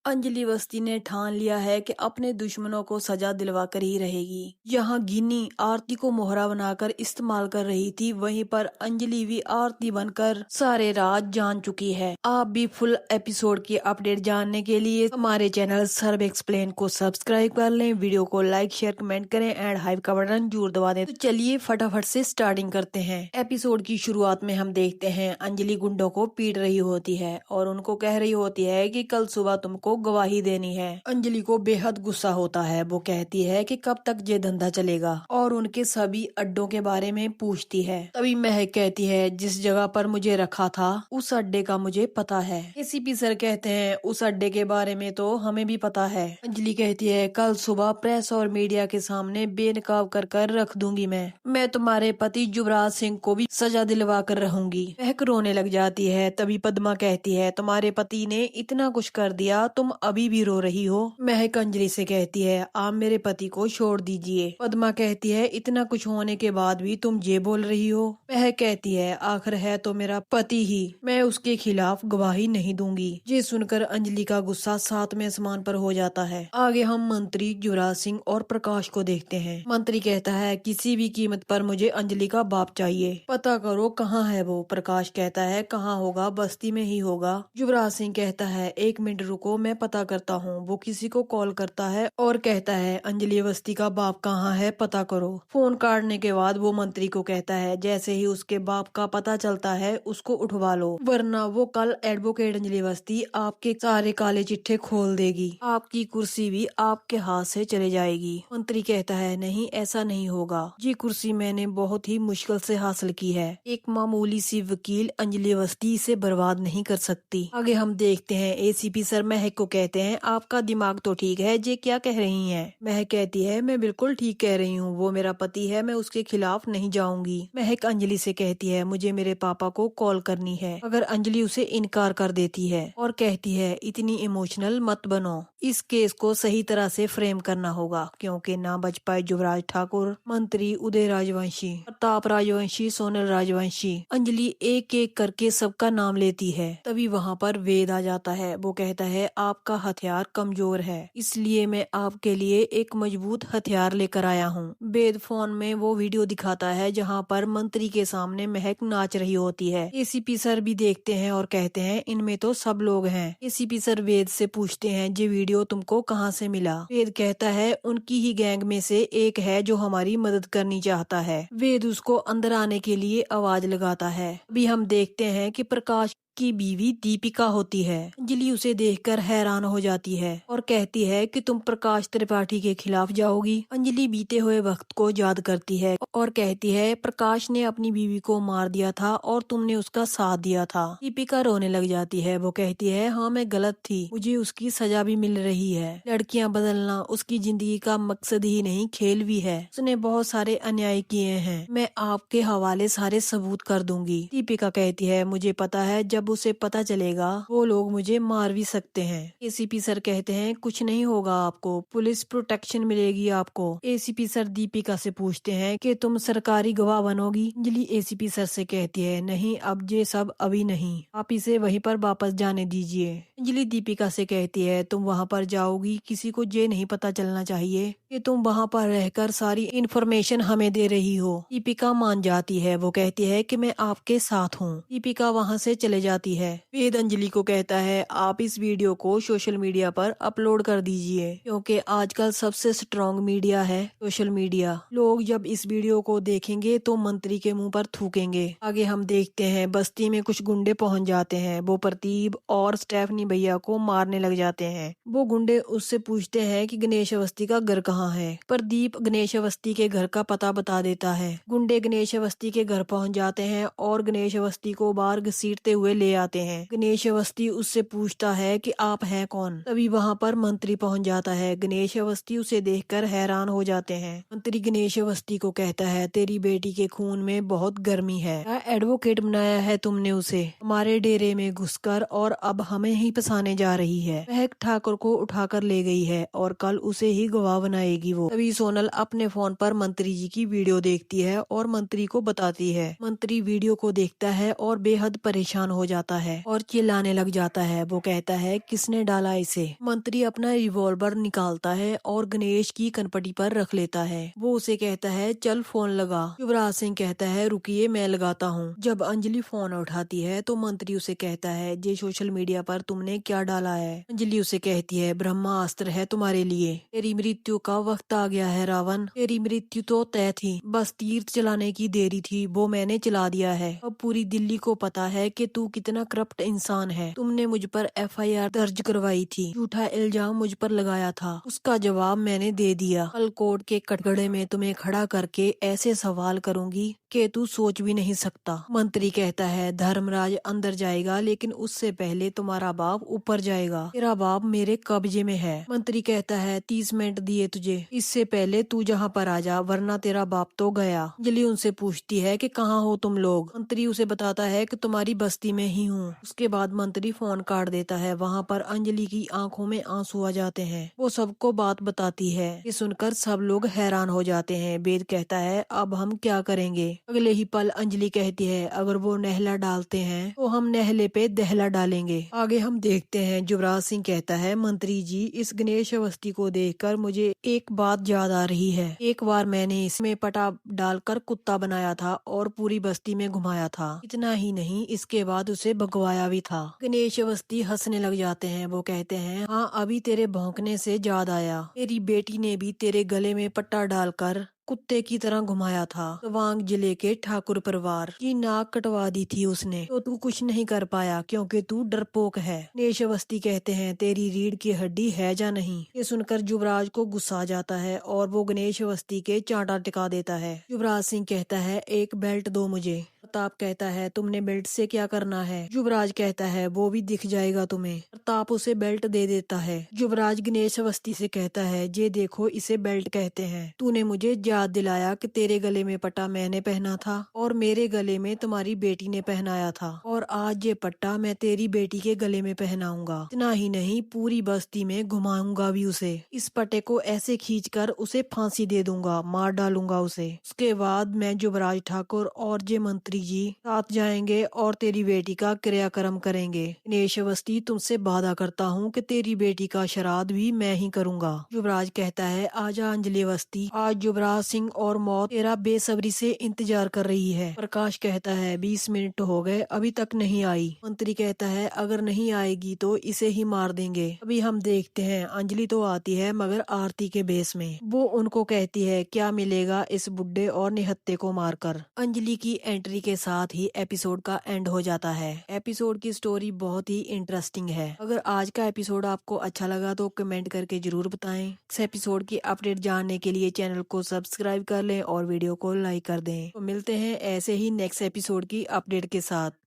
अंजलि अवस्थी ने ठान लिया है कि अपने दुश्मनों को सजा दिलवा कर ही रहेगी। यहाँ गिन्नी आरती को मोहरा बनाकर इस्तेमाल कर रही थी, वहीं पर अंजलि भी आरती बनकर सारे राज जान चुकी है। आप भी फुल एपिसोड की अपडेट जानने के लिए हमारे चैनल सर्व एक्सप्लेन को सब्सक्राइब कर लें, वीडियो को लाइक शेयर कमेंट करें एंड हाइप का बटन जरूर दबा दें। तो चलिए फटाफट से स्टार्टिंग करते हैं। एपिसोड की शुरुआत में हम देखते हैं अंजलि गुंडों को पीट रही होती है और उनको कह रही होती है कि कल सुबह तुमको गवाही देनी है। अंजलि को बेहद गुस्सा होता है, वो कहती है कि कब तक ये धंधा चलेगा और उनके सभी अड्डों के बारे में पूछती है। तभी महक कहती है जिस जगह पर मुझे रखा था उस अड्डे का मुझे पता है। एसीपी सर कहते हैं उस अड्डे के बारे में तो हमें भी पता है। अंजलि कहती है कल सुबह प्रेस और मीडिया के सामने बेनकाब कर रख दूंगी। मैं तुम्हारे पति युवराज सिंह को भी सजा दिलवा कर रहूंगी। महक रोने लग जाती है। तभी पद्मा कहती है तुम्हारे पति ने इतना कुछ कर दिया, तुम अभी भी रो रही हो। महक अंजलि से कहती है आप मेरे पति को छोड़ दीजिए। पद्मा कहती है इतना कुछ होने के बाद भी तुम ये बोल रही हो। महक कहती है आखिर है तो मेरा पति ही, मैं उसके खिलाफ गवाही नहीं दूंगी। ये सुनकर अंजलि का गुस्सा सातवें आसमान पर हो जाता है। आगे हम मंत्री युवराज सिंह और प्रकाश को देखते हैं। मंत्री कहता है किसी भी कीमत पर मुझे अंजलि का बाप चाहिए, पता करो कहाँ है वो। प्रकाश कहता है कहाँ होगा, बस्ती में ही होगा। युवराज सिंह कहता है 1 मिनट रुको, मैं पता करता हूँ। वो किसी को कॉल करता है और कहता है अंजलि अवस्थी का बाप कहाँ है, पता करो। फोन काटने के बाद वो मंत्री को कहता है जैसे ही उसके बाप का पता चलता है उसको उठवा लो, वरना वो कल एडवोकेट अंजलि अवस्थी आपके सारे काले चिट्ठे खोल देगी, आपकी कुर्सी भी आपके हाथ से चले जाएगी। मंत्री कहता है नहीं, ऐसा नहीं होगा। ये कुर्सी मैंने बहुत ही मुश्किल से हासिल की है, एक मामूली सी वकील अंजलि अवस्थी इसे बर्बाद नहीं कर सकती। आगे हम देखते हैं एसीपी सर महक को कहते हैं आपका दिमाग तो ठीक है, ये क्या कह रही हैं? महक कहती है मैं बिल्कुल ठीक कह रही हूँ, वो मेरा पति है, मैं उसके खिलाफ नहीं जाऊंगी। महक अंजलि से कहती है मुझे मेरे पापा को कॉल करनी है। अगर अंजलि उसे इनकार कर देती है और कहती है इतनी इमोशनल मत बनो, इस केस को सही तरह से फ्रेम करना होगा क्योंकि ना बच पाए युवराज ठाकुर, मंत्री उदय राजवंशी, प्रताप राजवंशी, सोनल राजवंशी। अंजलि एक एक करके सबका नाम लेती है। तभी वहाँ पर वेद आ जाता है। वो कहता है आपका हथियार कमजोर है, इसलिए मैं आपके लिए एक मजबूत हथियार लेकर आया हूँ। वेद फोन में वो वीडियो दिखाता है जहाँ पर मंत्री के सामने महक नाच रही होती है। एसीपी सर भी देखते हैं और कहते हैं इनमें तो सब लोग हैं। एसीपी सर वेद से पूछते हैं ये वीडियो तुमको कहाँ से मिला? वेद कहता है उनकी ही गैंग में से एक है जो हमारी मदद करनी चाहता है। वेद उसको अंदर आने के लिए आवाज लगाता है। अभी हम देखते हैं कि प्रकाश की बीवी दीपिका होती है। अंजलि उसे देखकर हैरान हो जाती है और कहती है कि तुम प्रकाश त्रिपाठी के खिलाफ जाओगी। अंजलि बीते हुए वक्त को याद करती है और कहती है प्रकाश ने अपनी बीवी को मार दिया था और तुमने उसका साथ दिया था। दीपिका रोने लग जाती है। वो कहती है हाँ मैं गलत थी, मुझे उसकी सजा भी मिल रही है। लड़कियां बदलना उसकी जिंदगी का मकसद ही नहीं, खेल भी है। उसने बहुत सारे अन्याय किए हैं, मैं आपके हवाले सारे सबूत कर दूंगी। दीपिका कहती है मुझे पता है जब उसे पता चलेगा वो लोग मुझे मार भी सकते हैं। एसीपी सर कहते हैं कुछ नहीं होगा, आपको पुलिस प्रोटेक्शन मिलेगी आपको। एसीपी सर दीपिका से पूछते हैं कि तुम सरकारी गवाह बनोगी? अंजलि एसीपी सर से कहती है नहीं, अब ये सब अभी नहीं, आप इसे वहीं पर वापस जाने दीजिए। अंजलि दीपिका से कहती है तुम वहाँ पर जाओगी, किसी को ये नहीं पता चलना चाहिए कि तुम वहाँ पर रहकर सारी इन्फॉर्मेशन हमें दे रही हो। दीपिका मान जाती है। वो कहती है कि मैं आपके साथ हूँ। दीपिका वहाँ से चले जाती है। वेद अंजलि को कहता है आप इस वीडियो को सोशल मीडिया पर अपलोड कर दीजिए क्योंकि आजकल सबसे स्ट्रॉन्ग मीडिया है सोशल मीडिया। लोग जब इस वीडियो को देखेंगे तो मंत्री के मुंह पर थूकेंगे। आगे हम देखते हैं बस्ती में कुछ गुंडे पहुंच जाते हैं। वो प्रदीप और स्टेफनी भैया को मारने लग जाते हैं। वो गुंडे उससे पूछते हैं कि गणेश अवस्थी का घर कहाँ है। प्रदीप गणेश अवस्थी के घर का पता बता देता है। गुंडे गणेश अवस्थी के घर पहुंच जाते हैं और गणेश अवस्थी को बाहर घसीटते हुए ले आते हैं। गणेश अवस्थी उससे पूछता है कि आप हैं कौन? तभी वहाँ पर मंत्री पहुंच जाता है। गणेश अवस्थी उसे देखकर हैरान हो जाते हैं। मंत्री गणेश अवस्थी को कहता है तेरी बेटी के खून में बहुत गर्मी है, क्या एडवोकेट बनाया है तुमने उसे हमारे डेरे में घुसकर, और अब हमें ही फंसाने जा रही है। महक ठाकुर को उठाकर ले गई है और कल उसे ही गवाह बनाएगी वो। तभी सोनल अपने फोन पर मंत्री जी की वीडियो देखती है और मंत्री को बताती है। मंत्री वीडियो को देखता है और बेहद परेशान हो जाता है और चिल्लाने लग जाता है। वो कहता है किसने डाला इसे। मंत्री अपना रिवॉल्वर निकालता है और गणेश की कनपटी पर रख लेता है। वो उसे कहता है चल फोन लगा। युवराज सिंह कहता है रुकिए मैं लगाता हूँ। जब अंजलि फोन उठाती है तो मंत्री उसे कहता है ये सोशल मीडिया पर तुमने क्या डाला है। अंजलि उसे कहती है ब्रह्मास्त्र है तुम्हारे लिए, तेरी मृत्यु का वक्त आ गया है रावण, तेरी मृत्यु तो तय थी, बस तीर चलाने की देरी थी, वो मैंने चला दिया है। अब पूरी दिल्ली को पता है कि तू कितना करप्ट इंसान है। तुमने मुझ पर FIR दर्ज करवाई थी, झूठा इल्जाम मुझ पर लगाया था, उसका जवाब मैंने दे दिया। कल कोर्ट के कटघरे में तुम्हें खड़ा करके ऐसे सवाल करूंगी कि तू सोच भी नहीं सकता। मंत्री कहता है धर्मराज अंदर जाएगा लेकिन उससे पहले तुम्हारा बाप ऊपर जाएगा, तेरा बाप मेरे कब्जे में है। मंत्री कहता है 30 मिनट दिए तुझे, इससे पहले तू जहाँ पर आ जा वरना तेरा बाप तो गया। अंजलि उनसे पूछती है कि कहाँ हो तुम लोग। मंत्री उसे बताता है कि तुम्हारी बस्ती में ही हूँ। उसके बाद मंत्री फोन काट देता है। वहाँ पर अंजलि की आंखों में आंसू आ जाते हैं। वो सबको बात बताती है। ये सुनकर सब लोग हैरान हो जाते हैं। वेद कहता है अब हम क्या करेंगे। अगले ही पल अंजलि कहती है अगर वो नहला डालते हैं तो हम नहले पे दहला डालेंगे। आगे हम देखते हैं युवराज सिंह कहता है मंत्री जी इस गणेश अवस्थी को देखकर मुझे एक बात याद आ रही है। एक बार मैंने इसमें पटा डालकर कुत्ता बनाया था और पूरी बस्ती में घुमाया था। इतना ही नहीं इसके बाद उसे भगवाया भी था। गणेश अवस्थी हंसने लग जाते हैं। वो कहते हैं हाँ अभी तेरे भौंकने से याद आया, तेरी बेटी ने भी तेरे गले में पट्टा डालकर कुत्ते की तरह घुमाया था। तवांग जिले के ठाकुर परिवार की नाक कटवा दी थी उसने, तो तू कुछ नहीं कर पाया क्योंकि तू डरपोक है। गणेश अवस्थी कहते हैं तेरी रीढ़ की हड्डी है या नहीं। ये सुनकर युवराज को गुस्सा आ जाता है और वो गणेश अवस्थी के चांटा टिका देता है। युवराज सिंह कहता है एक बेल्ट दो मुझे। प्रताप कहता है तुमने बेल्ट से क्या करना है। युवराज कहता है वो भी दिख जाएगा तुम्हें। प्रताप उसे बेल्ट दे देता है। युवराज गणेश अवस्थी से कहता है ये देखो इसे बेल्ट कहते हैं। तूने मुझे याद दिलाया कि तेरे गले में पट्टा मैंने पहना था और मेरे गले में तुम्हारी बेटी ने पहनाया था, और आज ये पट्टा मैं तेरी बेटी के गले में पहनाऊंगा। इतना ही नहीं पूरी बस्ती में घुमाऊंगा भी उसे। इस पट्टे को ऐसे खींचकर उसे फांसी दे दूंगा, मार डालूंगा उसे। उसके बाद मैं युवराज ठाकुर और जे मंत्री जी साथ जाएंगे और तेरी बेटी का क्रियाक्रम करेंगे। गणेश अवस्थी तुमसे वादा करता हूँ कि तेरी बेटी का श्राद्ध भी मैं ही करूँगा। युवराज कहता है आजा अंजलि अवस्थी, आज युवराज सिंह और मौत तेरा बेसब्री से इंतजार कर रही है। प्रकाश कहता है 20 मिनट हो गए अभी तक नहीं आई। मंत्री कहता है अगर नहीं आएगी तो इसे ही मार देंगे। अभी हम देखते हैं। अंजलि तो आती है मगर आरती के भेष में। वो उनको कहती है क्या मिलेगा इस बुड्ढे और निहत्थे को मारकर। अंजलि की एंट्री के साथ ही एपिसोड का एंड हो जाता है। एपिसोड की स्टोरी बहुत ही इंटरेस्टिंग है। अगर आज का एपिसोड आपको अच्छा लगा तो कमेंट करके जरूर बताएं। इस एपिसोड की अपडेट जानने के लिए चैनल को सब्सक्राइब कर लें और वीडियो को लाइक कर दें। तो मिलते हैं ऐसे ही नेक्स्ट एपिसोड की अपडेट के साथ।